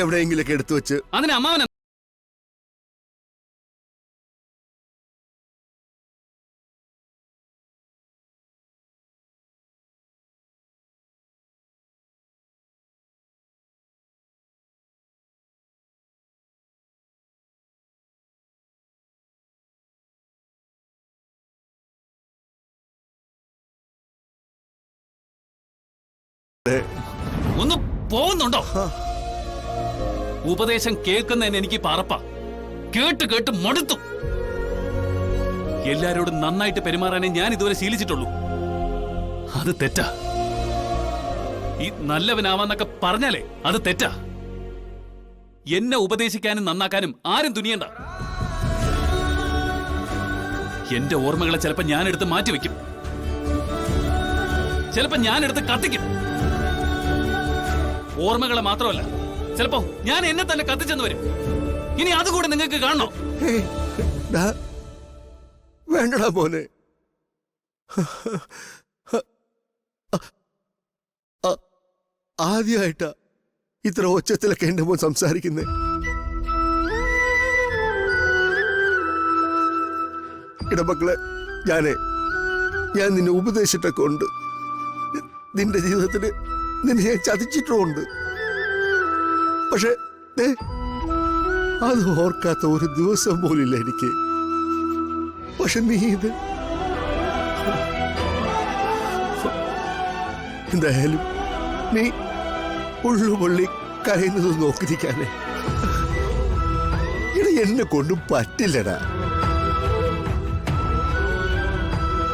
എവിടെയെങ്കിലൊക്കെ എടുത്തു വെച്ച് അതിന് അമ്മാവൻ ഒന്ന് പോകുന്നുണ്ടോ? ഉപദേശം കേൾക്കുന്നതിന് എനിക്ക് പറപ്പ. കേട്ട് കേട്ട് മടുത്തു. എല്ലാരോടും നന്നായിട്ട് പെരുമാറാനേ ഞാൻ ഇതുവരെ ശീലിച്ചിട്ടുള്ളൂ. അത് തെറ്റാ. ഈ നല്ലവനാവാന്നൊക്കെ പറഞ്ഞാലേ അത് തെറ്റാ. എന്നെ ഉപദേശിക്കാനും നന്നാക്കാനും ആരും തുനിയണ്ട. എന്റെ ഓർമ്മകളെ ചിലപ്പോ ഞാനെടുത്ത് മാറ്റിവെക്കും, ചിലപ്പോ ഞാനെടുത്ത് കത്തിക്കും. ഓർമ്മകളെ മാത്രമല്ല, ചിലപ്പോ ഞാൻ എന്നെ തന്നെ കത്തിച്ചെന്ന് വരും. ഇനി അതുകൂടെ നിങ്ങൾക്ക് കാണണോ? വേണ്ടടാ മോനെ. ആദ്യമായിട്ടാ ഇത്ര ഒച്ചത്തിലൊക്കെ എന്റെ മോൻ സംസാരിക്കുന്നേ. ഇടമക്കളെ, ഞാൻ നിന്നെ ഉപദേശിച്ചിട്ടൊക്കെ ഉണ്ട്. നിന്റെ ജീവിതത്തിന് നിന്നെ ഞാൻ ചതിച്ചിട്ടുമുണ്ട്. പക്ഷെ അത് ഓർക്കാത്ത ഒരു ദിവസം പോലില്ല എനിക്ക്. പക്ഷെ നീ ഇത് എന്തായാലും നീ ഉള്ളുപൊള്ളി കരയുന്നത് നോക്കിയിരിക്കാനേ എന്നെ കൊണ്ടും പറ്റില്ലടാ.